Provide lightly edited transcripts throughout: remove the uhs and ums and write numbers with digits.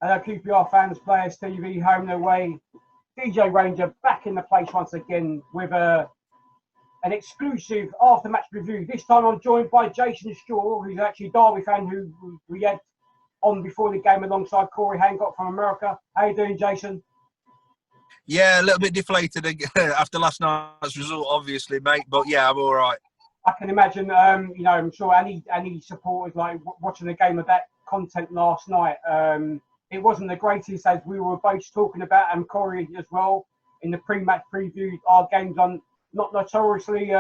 Hello, QPR fans, players, TV, home and away. Deejay Ranger back in the place once again with an exclusive after-match review. This time I'm joined by Jason Shaw, who's actually a Derby fan who we had on before the game alongside Corey Hancock from America. How you doing, Jason? Yeah, a little bit deflated after last night's result, obviously, mate. But yeah, I'm all right. I can imagine, I'm sure any supporters like watching the game of that content last night. It wasn't the greatest, as we were both talking about, and Corey as well, in the pre-match preview. Our games on not notoriously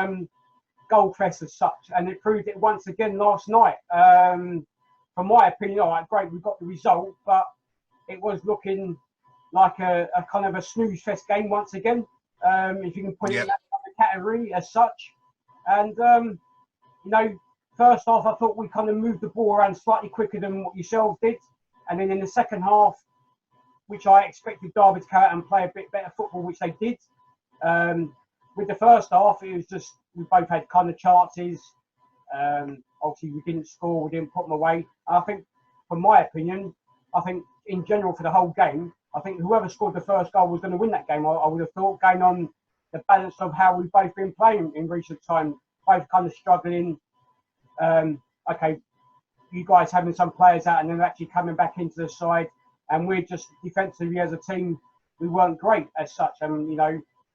goal fest as such, and it proved it once again last night. From my opinion, all right, great, we got the result, but it was looking like a kind of a snooze fest game once again, if you can put it in that category as such. And first half, I thought we kind of moved the ball around slightly quicker than what yourselves did. And then in the second half, which I expected Derby to come out and play a bit better football, which they did. With the first half, it was just, we both had kind of chances. Obviously, we didn't score, we didn't put them away. I think, from my opinion, I think in general for the whole game, I think whoever scored the first goal was going to win that game. I would have thought, going on the balance of how we've both been playing in recent time, both kind of struggling. Okay, you guys having some players out and then actually coming back into the side, and we're just defensively as a team, we weren't great as such. And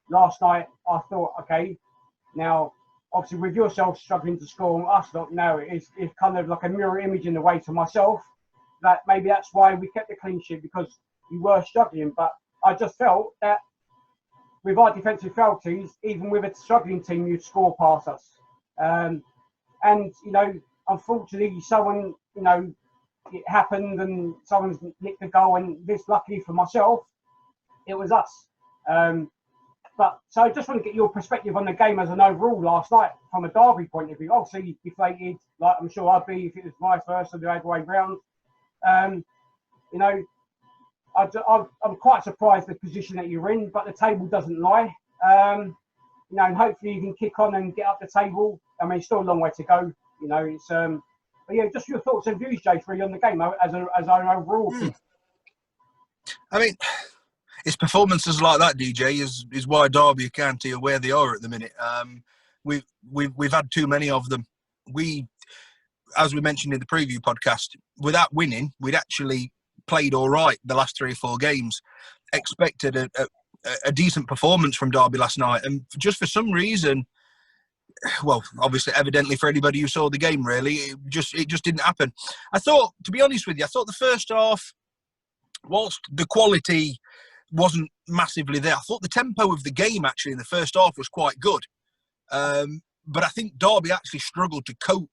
last night I thought, okay, now obviously with yourself struggling to score and us not, now it's kind of like a mirror image in a way to myself, that maybe that's why we kept the clean sheet, because we were struggling. But I just felt that with our defensive frailties, even with a struggling team, you'd score past us. And unfortunately, someone, it happened and someone's nicked the goal, and this, luckily for myself, it was us. But so I just want to get your perspective on the game as an overall last night from a Derby point of view. Obviously, deflated, like I'm sure I'd be if it was vice versa, the other way round. I'm quite surprised the position that you're in, but the table doesn't lie. And hopefully you can kick on and get up the table. I mean, it's still a long way to go. It's but yeah, just your thoughts and views, Jay, really on the game as an overall. I mean, it's performances like that, DJ, is why Derby are county are where they are at the minute. We've had too many of them. As we mentioned in the preview podcast, without winning, we'd actually played all right the last 3 or 4 games. Expected a decent performance from Derby last night, and just for some reason, well, obviously, evidently for anybody who saw the game, really, it just didn't happen. I thought, to be honest with you, I thought the first half, whilst the quality wasn't massively there, I thought the tempo of the game actually in the first half was quite good. But I think Derby actually struggled to cope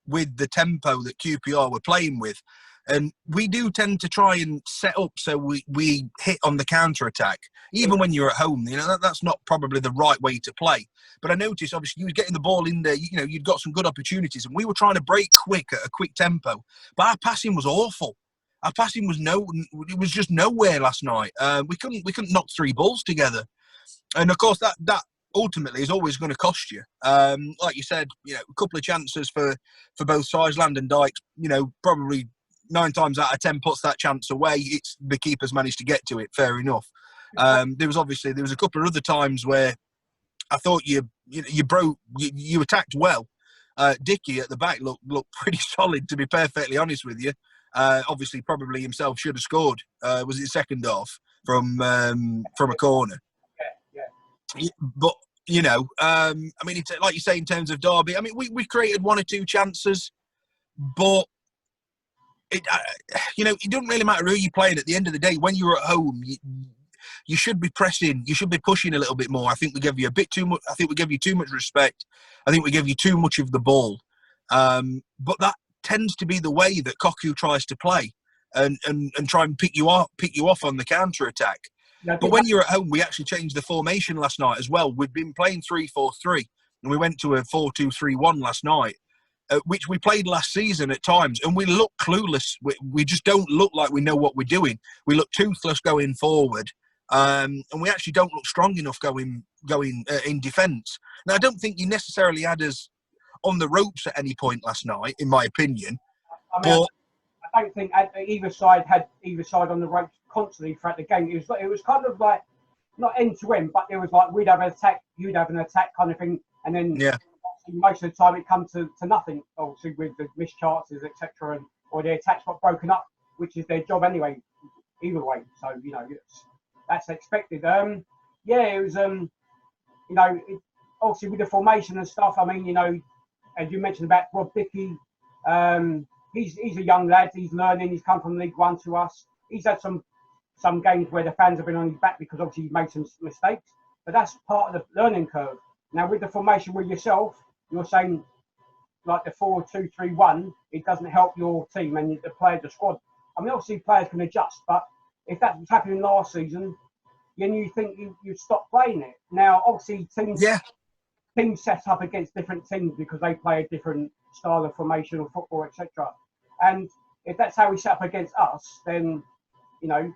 with the tempo that QPR were playing with. And we do tend to try and set up so we hit on the counter-attack. Even when you're at home, that's not probably the right way to play. But I noticed, obviously, you were getting the ball in there, you'd got some good opportunities, and we were trying to break quick at a quick tempo. But our passing was awful. Our passing was it was just nowhere last night. We couldn't knock 3 balls together. And of course, that ultimately is always going to cost you. Like you said, a couple of chances for both sides. Landon Dykes, probably 9 times out of 10 puts that chance away. It's the keeper's managed to get to it. Fair enough. There was a couple of other times where I thought you attacked well. Dickey at the back looked pretty solid, to be perfectly honest with you. Obviously, probably himself should have scored. Was it second half from a corner? Yeah. But I mean, like you say, in terms of Derby, I mean, we created 1 or 2 chances, but it doesn't really matter who you're playing. At the end of the day, when you're at home, you should be pressing, you should be pushing a little bit more. I think we gave you a bit too much. I think we gave you too much respect. I think we gave you too much of the ball. But that tends to be the way that Koku tries to play and try and pick you off on the counter attack. But when you're at home, we actually changed the formation last night as well. We've been playing 3-4-3, and we went to a 4-2-3-1 last night, which we played last season at times, and we look clueless. We just don't look like we know what we're doing. We look toothless going forward, and we actually don't look strong enough going in defence. Now, I don't think you necessarily had us on the ropes at any point last night, in my opinion. I I don't think either side had either side on the ropes constantly throughout the game. It was kind of like not end to end, but there was like we'd have an attack, you'd have an attack kind of thing, and then Yeah. most of the time it comes to nothing. Obviously with the missed chances, etc., or the attacks got broken up, which is their job anyway. Either way, so that's expected. Yeah, it was obviously with the formation and stuff. I mean, as you mentioned about Rob Dickey, he's a young lad. He's learning. He's come from League One to us. He's had some games where the fans have been on his back because obviously he's made some mistakes. But that's part of the learning curve. Now with the formation with yourself, you're saying like the 4-2-3-1, it doesn't help your team and the players, the squad. I mean, obviously players can adjust, but if that was happening last season, then you think you'd stop playing it. Now, obviously, teams set up against different teams because they play a different style of formation or football, etc. And if that's how we set up against us, then, you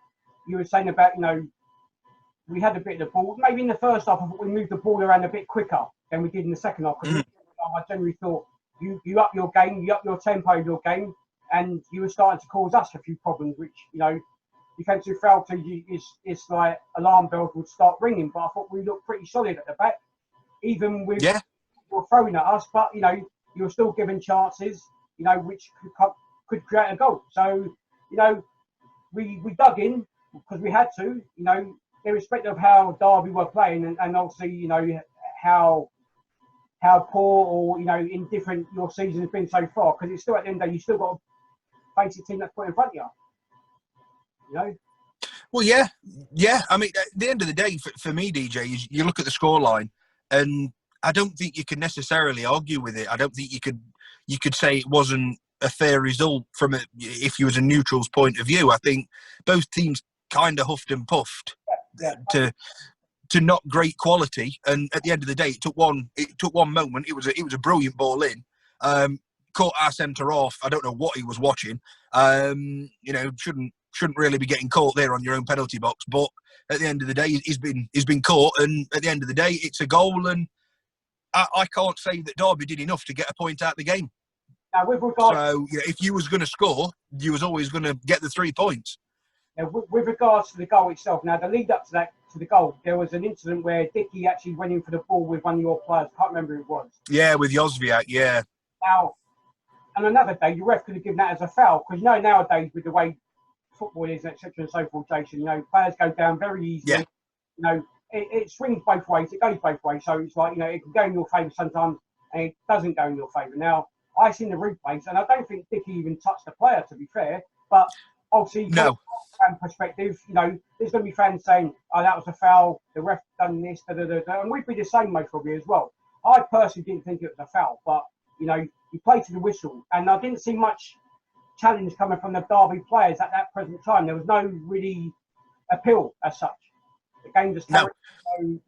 were saying about, we had a bit of the ball. Maybe in the first half, we moved the ball around a bit quicker than we did in the second half. Because I generally thought you up your game, you up your tempo of your game, and you were starting to cause us a few problems, which, defensive foul is like alarm bells would start ringing. But I thought we looked pretty solid at the back, even with people throwing at us. But you were still giving chances, which could create a goal. So we dug in because we had to, irrespective of how Derby were playing, and obviously how poor or indifferent your season has been so far. Because it's still at the end of the day, you still got to face a team that's put in front of you. Well, yeah. I mean, at the end of the day, for me, DJ, is you look at the scoreline, and I don't think you can necessarily argue with it. I don't think you could say it wasn't a fair result from it if you was a neutral's point of view. I think both teams kind of huffed and puffed to not great quality, and at the end of the day, it took one moment. It was a brilliant ball in. Caught our centre off. I don't know what he was watching. Shouldn't really be getting caught there on your own penalty box. But at the end of the day, he's been caught, and at the end of the day, it's a goal. And I can't say that Derby did enough to get a point out of the game. Now, with regards, so if you was going to score, you was always going to get the 3 points. Now, with regards to the goal itself, now the lead up to the goal, there was an incident where Dickey actually went in for the ball with one of your players. I can't remember who it was. Yeah, with Jozwiak, yeah. Now, on another day, the ref could have given that as a foul because nowadays with the way football is, etc. and so forth, Jason, players go down very easily. Yeah. It swings both ways. It goes both ways. So it's like it can go in your favour sometimes, and it doesn't go in your favour. Now, I've seen the replays, and I don't think Dickey even touched the player, to be fair. But obviously, no. From a fan perspective, there's going to be fans saying, "Oh, that was a foul. The ref done this." And we'd be the same, most probably as well. I personally didn't think it was a foul, but he played to the whistle, and I didn't see much challenge coming from the Derby players at that present time. There was no really appeal as such. The game just carried. So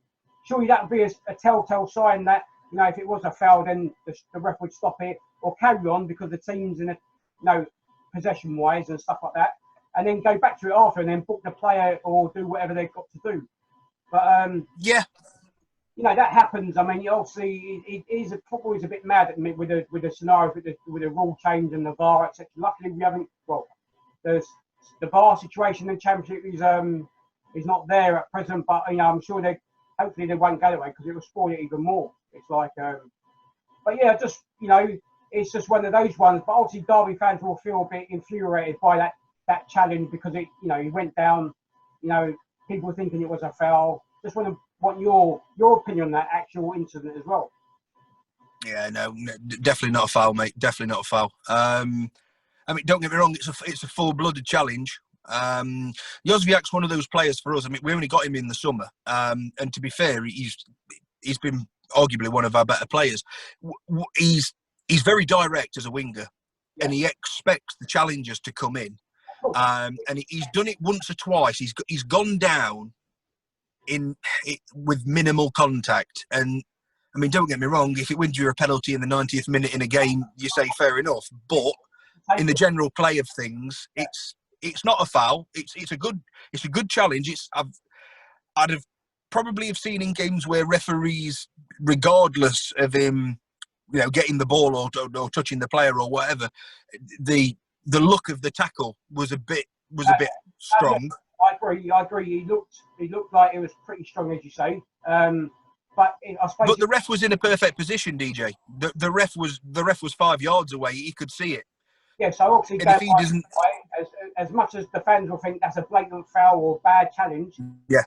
surely that would be a telltale sign that if it was a foul, then the ref would stop it or carry on because the team's in a possession wise and stuff like that, and then go back to it after and then book the player or do whatever they've got to do. But that happens. I mean, obviously, football is a bit mad at me with the scenario with the rule change and the VAR, etc. Luckily, we haven't. Well, the VAR situation in the Championship is not there at present, but I'm sure hopefully they won't go that way because it will spoil it even more. It's like, but yeah, just it's just one of those ones. But obviously, Derby fans will feel a bit infuriated by that challenge because he went down. People thinking it was a foul. Just want your opinion on that actual incident as well. Yeah, no, definitely not a foul, mate. Definitely not a foul. I mean, don't get me wrong; it's a full-blooded challenge. Jozwiak's one of those players for us. I mean, we only got him in the summer, and to be fair, he's been arguably one of our better players. He's very direct as a winger, and he expects the challengers to come in. And he's done it once or twice. He's gone down with minimal contact. And I mean, don't get me wrong, if it wins you a penalty in the 90th minute in a game, you say fair enough. But in the general play of things, it's not a foul. It's a good challenge. I'd have probably seen in games where referees, regardless of him, getting the ball or touching the player or whatever, the the look of the tackle was a bit strong. I agree. He looked like it was pretty strong, as you say. But I suppose. But the ref was in a perfect position, DJ. The ref was 5 yards away. He could see it. Yeah, so obviously, and if he doesn't, as much as the fans will think that's a blatant foul or bad challenge, yeah,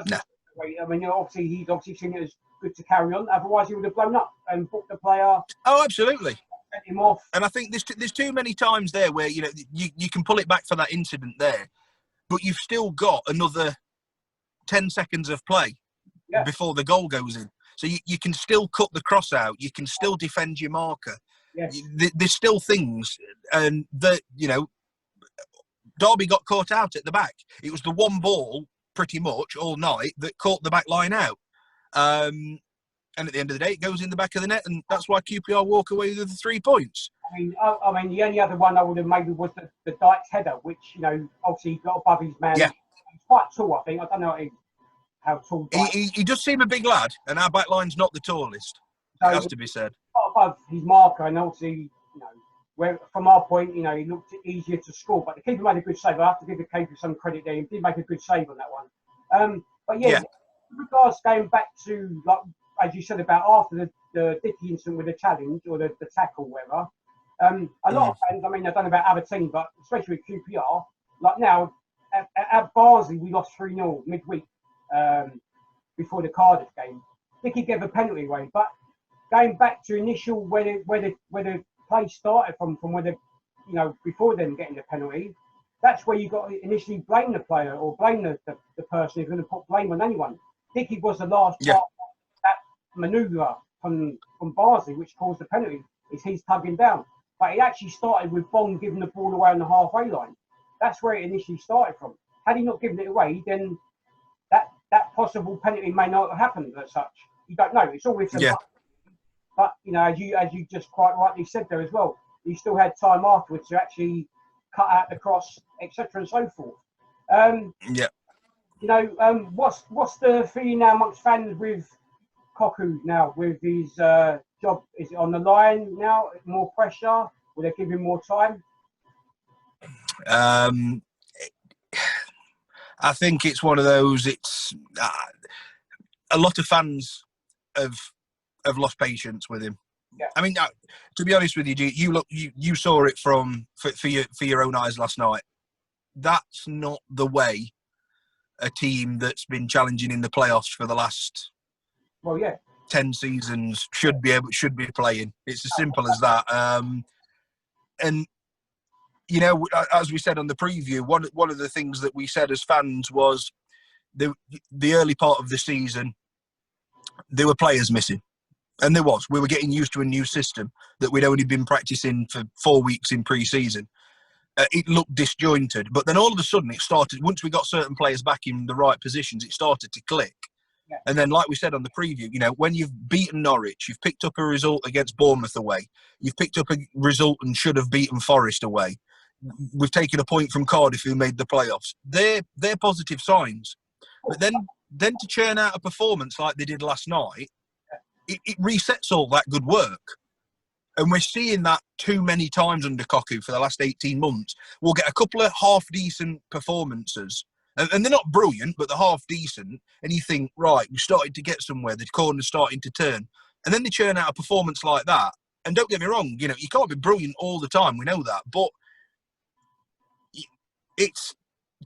no. I mean, he's obviously seen it as good to carry on. Otherwise, he would have blown up and booked the player. Oh, absolutely. Sent him off. And I think there's too many times there where you can pull it back for that incident there, but you've still got another 10 seconds of play before the goal goes in. So you can still cut the cross out. You can still defend your marker. Yes. There's still things, and Derby got caught out at the back. It was the one ball pretty much all night that caught the back line out. And at the end of the day, it goes in the back of the net, and that's why QPR walk away with the 3 points. I mean, the only other one I would have maybe was the Dykes header, which obviously got above his man. Yeah. He's quite tall, I think. I don't know how tall. He does seem a big lad, and our back line's not the tallest. So it has to be said. Above his marker, and obviously, where from our point, he looked easier to score. But the keeper made a good save. I have to give the keeper some credit there. He did make a good save on that one. But with regards going back to, like, as you said about after the Dickey incident with the challenge or the tackle, whatever. A lot of fans, I mean, I don't know about other teams, but especially with QPR, like now, at Barnsley, we lost 3-0 midweek before the Cardiff game. Dickey gave a penalty away, but going back to initial where the play started from where the before them getting the penalty, that's where you got to initially blame the player or blame the person who's going to put blame on anyone. Dickey was the last part of that manoeuvre from Barnsley, which caused the penalty. Is he's tugging down, but it actually started with Bond giving the ball away on the halfway line. That's where it initially started from. Had he not given it away, then that possible penalty may not have happened as such. You don't know. It's always but as you just quite rightly said there as well, you still had time afterwards to actually cut out the cross, etc. and so forth. What's the feeling now amongst fans with Koku now with his job? Is it on the line now? More pressure? Will they give him more time? I think it's one of those. It's a lot of fans have lost patience with him. Yeah. I mean, to be honest with you, you saw it for your own eyes last night. That's not the way a team that's been challenging in the playoffs for the last 10 seasons should be playing. It's as simple as that. And as we said on the preview, one of the things that we said as fans was the early part of the season, there were players missing. And we were getting used to a new system that we'd only been practicing for 4 weeks in pre-season. It looked disjointed, but then all of a sudden it started, once we got certain players back in the right positions, it started to click. Yeah. And then, like we said on the preview, when you've beaten Norwich, you've picked up a result against Bournemouth away, you've picked up a result and should have beaten Forest away. We've taken a point from Cardiff, who made the playoffs. They're positive signs. But then to churn out a performance like they did last night, it resets all that good work. And we're seeing that too many times under Koku for the last 18 months. We'll get a couple of half-decent performances. And they're not brilliant, but they're half-decent. And you think, right, we started to get somewhere. The corner's starting to turn. And then they churn out a performance like that. And don't get me wrong, you can't be brilliant all the time. We know that. But it's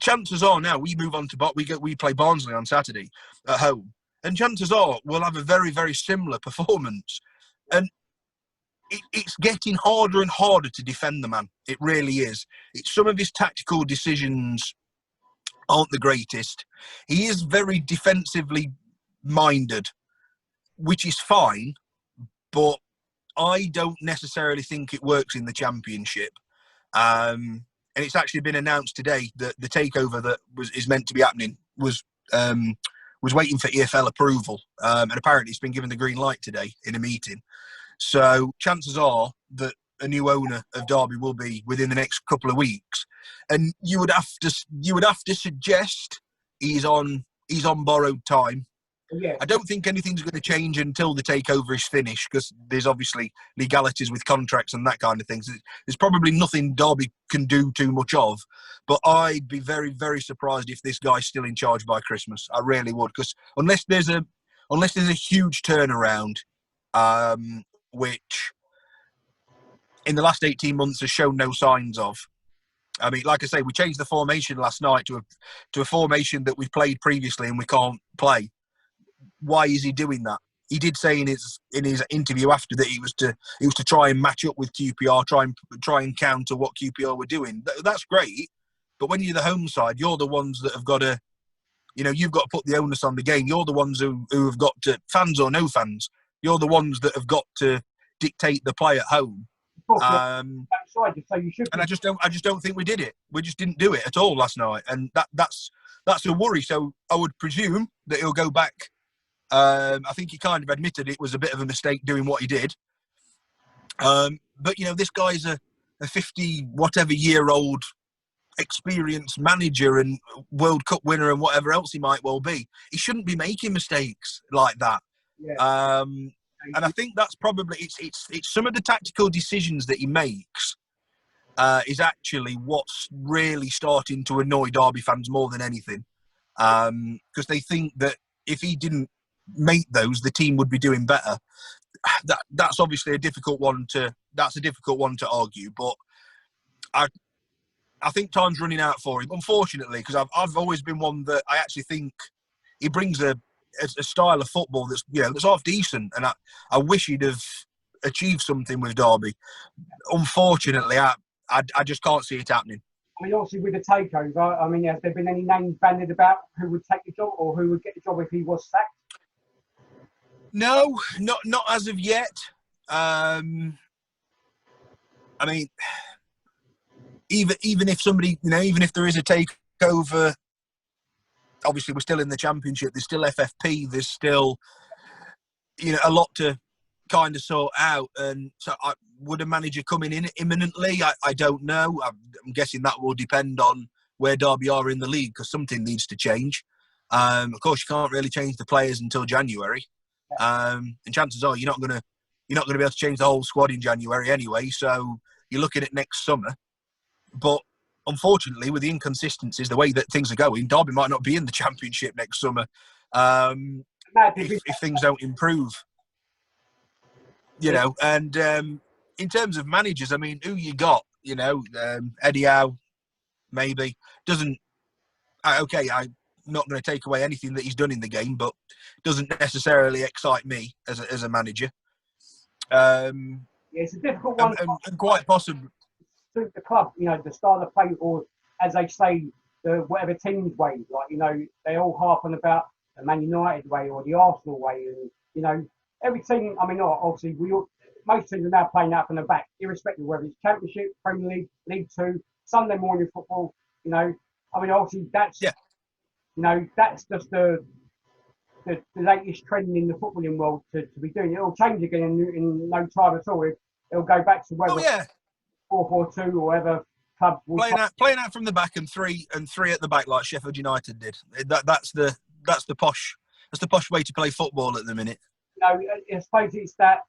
chances are now we move on to we play Barnsley on Saturday at home. And chances are we'll have a very, very similar performance. And it's getting harder and harder to defend the man. It really is. Some of his tactical decisions aren't the greatest. He is very defensively minded, which is fine, but I don't necessarily think it works in the Championship. And it's actually been announced today that the takeover that is meant to be happening was waiting for EFL approval, and apparently it's been given the green light today in a meeting. So chances are that a new owner of Derby will be within the next couple of weeks, and you would have to suggest he's on borrowed time, Yeah. I don't think anything's going to change until the takeover is finished, because there's obviously legalities with contracts and that kind of thing. So there's probably nothing Derby can do too much of. But I'd be very, very surprised if this guy's still in charge by Christmas. I really would, because unless there's a huge turnaround, which in the last 18 months has shown no signs of. I mean, like I say, we changed the formation last night to a formation that we've played previously and we can't play. Why is he doing that? He did say in his interview after that he was to try and match up with QPR, try and counter what QPR were doing. That's great, but when you're the home side, you're the ones that have got to, you've got to put the onus on the game. You're the ones who have got to, fans or no fans, you're the ones that have got to dictate the play at home. And I just don't think we did it. We just didn't do it at all last night, and that's a worry. So I would presume that he'll go back. I think he kind of admitted it was a bit of a mistake doing what he did. But this guy's a 50-whatever-year-old experienced manager and World Cup winner and whatever else he might well be. He shouldn't be making mistakes like that. Yeah. And I think that's probably it's some of the tactical decisions that he makes is actually what's really starting to annoy Derby fans more than anything, because they think that if he didn't make those, the team would be doing better. That's obviously a difficult one to argue, but I think time's running out for him, unfortunately, because I've always been one that I actually think he brings a style of football that's half decent, and I wish he'd have achieved something with Derby. Unfortunately, I just can't see it happening. I mean, obviously with the takeover, I mean, has there been any names bandied about who would take the job or who would get the job if he was sacked? No, not as of yet. I mean, even if somebody, even if there is a takeover, obviously we're still in the Championship. There's still FFP. There's still, a lot to kind of sort out. And so, would a manager coming in imminently? I don't know. I'm guessing that will depend on where Derby are in the league, because something needs to change. Of course, you can't really change the players until January, and chances are you're not going to be able to change the whole squad in January anyway. So you're looking at next summer. But unfortunately, with the inconsistencies, the way that things are going, Derby might not be in the Championship next summer if things don't improve. And in terms of managers, I mean, who you got? Eddie Howe, maybe. I'm not going to take away anything that he's done in the game, but doesn't necessarily excite me as a manager. It's a difficult one. And quite possibly. Suit the club, the style of play, or as they say, the whatever team's way. Like, they all harp on about the Man United way or the Arsenal way, and every team. I mean, obviously, most teams are now playing out from the back, irrespective of whether it's Championship, Premier League, League Two, Sunday morning football. I mean, obviously, that's that's just the latest trend in the footballing world to be doing. It'll change again in no time at all. It'll go back to whether 4-4-2 or whatever clubs will playing out from the back and three at the back like Sheffield United did. That's the posh way to play football at the minute. I suppose it's that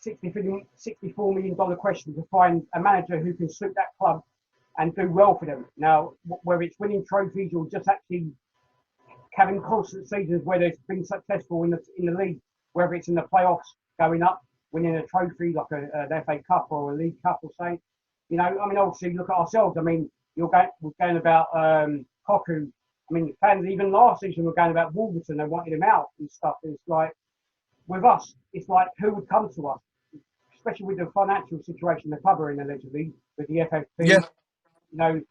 $64 million question to find a manager who can suit that club and do well for them. Now, whether it's winning trophies or just actually having constant seasons where they've been successful in the league, whether it's in the playoffs, going up, winning a trophy like an FA Cup or a League Cup or something. I mean, obviously, look at ourselves. I mean, we're going about Koku. I mean, fans even last season were going about Wolverton. They wanted him out and stuff. And it's like, with us, it's like, who would come to us? Especially with the financial situation the club are in, allegedly, with the FFP. Yeah. The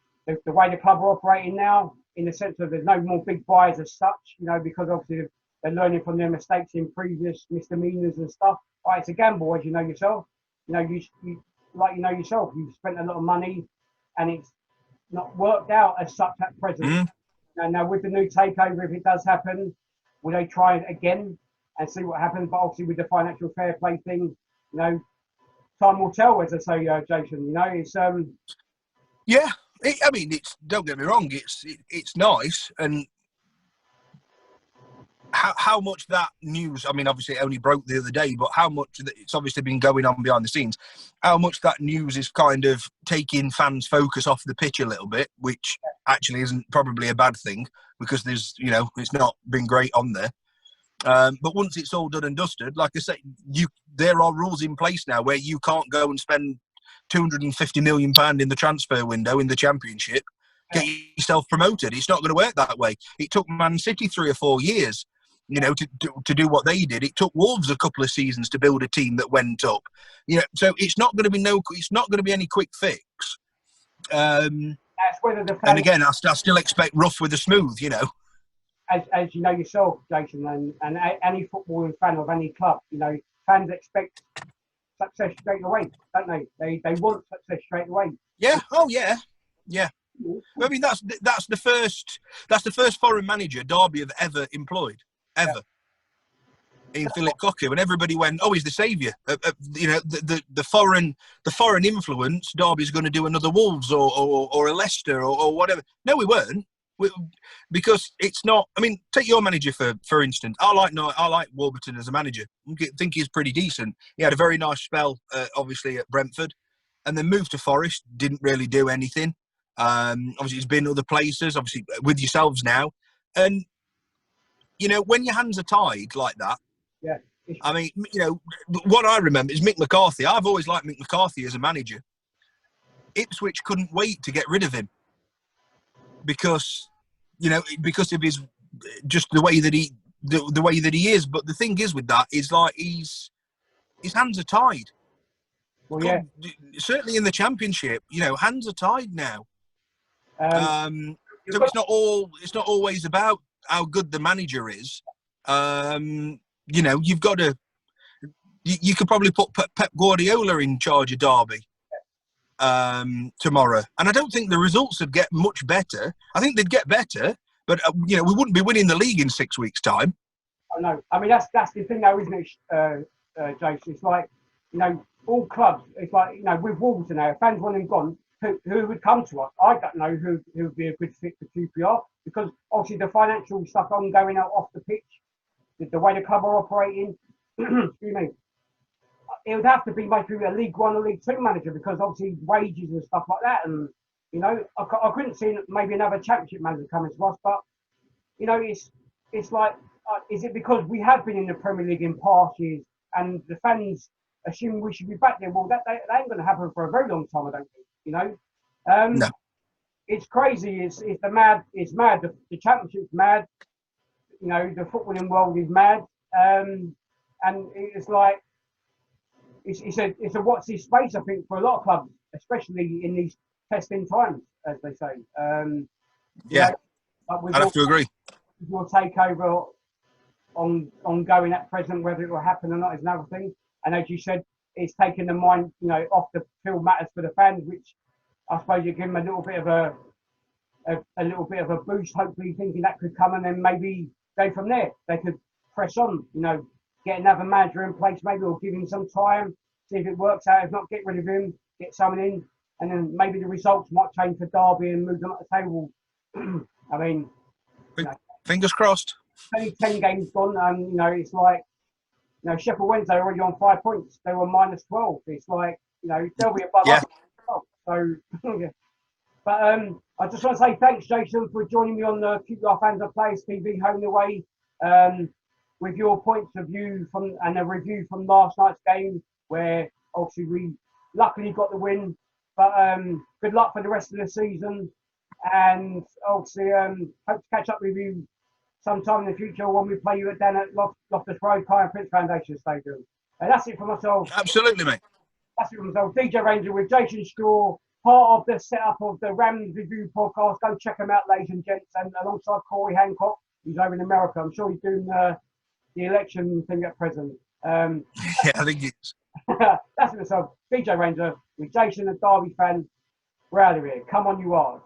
way the club are operating now, in the sense of there's no more big buys as such, because obviously they're learning from their mistakes in previous misdemeanors and stuff. It's a gamble, as you know yourself. Yourself, you've spent a lot of money and it's not worked out as such at present. And now with the new takeover, if it does happen, will they try it again and see what happens? But obviously with the financial fair play thing, time will tell, as I say, Jason. It's yeah. I mean, don't get me wrong. It's nice, and how much that news, I mean, obviously it only broke the other day, but how much it's obviously been going on behind the scenes, how much that news is kind of taking fans' focus off the pitch a little bit, which actually isn't probably a bad thing because there's, it's not been great on there. But once it's all done and dusted, like I say, there are rules in place now where you can't go and spend £250 million in the transfer window in the Championship, get yourself promoted. It's not going to work that way. It took Man City 3 or 4 years, to do what they did. It took Wolves a couple of seasons to build a team that went up. So it's not going to be any quick fix. That's whether the fans, and again, I still expect rough with the smooth. As you know yourself, Jason, and any footballing fan of any club, fans expect success straight away, don't they? They want success straight away. Yeah. Oh yeah. Yeah. I mean, that's the first foreign manager Derby have ever employed, ever. In Philip Cocu, and everybody went, "Oh, he's the saviour." The foreign influence. Derby's going to do another Wolves or a Leicester or whatever. No, we weren't. Because it's not. I mean, take your manager for instance. I like Warburton as a manager. I think he's pretty decent. He had a very nice spell, obviously at Brentford, and then moved to Forest. Didn't really do anything. Obviously, he's been other places. Obviously, with yourselves now, and when your hands are tied like that. Yeah. I mean, what I remember is Mick McCarthy. I've always liked Mick McCarthy as a manager. Ipswich couldn't wait to get rid of him because of his just the way that he is. But the thing is with that is like his hands are tied. Well, yeah. Certainly in the Championship, hands are tied now. So it's not always about how good the manager is. You've got to. You could probably put Pep Guardiola in charge of Derby tomorrow, and I don't think the results would get much better. I think they'd get better, but we wouldn't be winning the league in 6 weeks' time. I know. I mean, that's the thing, though, isn't it, Jason? It's like all clubs. It's like with Wolves now, fans want him gone. Who would come to us? I don't know who would be a good fit for QPR because obviously the financial stuff ongoing out off the pitch. The way the club are operating, excuse me, it would have to be maybe a League One or League Two manager because obviously wages and stuff like that. And I couldn't see maybe another Championship manager coming to us, but it's like, is it because we have been in the Premier League in past years and the fans assume we should be back there? Well, that ain't going to happen for a very long time, I don't think. No. It's crazy. It's mad. The Championship's mad. The footballing world is mad, and it's like it's a watch this space. I think for a lot of clubs, especially in these testing times, as they say. Yeah, I'd have to agree. Your takeover ongoing at present, whether it will happen or not, is another thing. And as you said, it's taking the mind, off the field matters for the fans, which I suppose you give them a little bit of a boost. Hopefully, thinking that could come, and then maybe go from there. They could press on, get another manager in place, maybe, or give him some time, see if it works out. If not, get rid of him, get someone in, and then maybe the results might change for Derby and move them at the table. I mean, fingers crossed. 10 games gone, and it's like, Sheffield Wednesday are already on 5 points. They were minus 12. It's like, they'll be above us. So, yeah. But I just want to say thanks, Jason, for joining me on the QPR Fans of Players TV Home and Away with your points of view and a review from last night's game, where obviously we luckily got the win. But good luck for the rest of the season, and obviously hope to catch up with you sometime in the future when we play you down at Loftus Road, Kyle Prince Foundation Stadium. And that's it for myself. Absolutely, mate. That's it for myself. Deejay Ranger with Jason Straw, part of the setup of the Rams Review podcast. Go check him out, ladies and gents. And alongside Corey Hancock, who's over in America. I'm sure he's doing the election thing at present. Yeah, I think it's. That's it for myself. Deejay Ranger with Jason, a Derby fan. We're out of here. Come on, you are.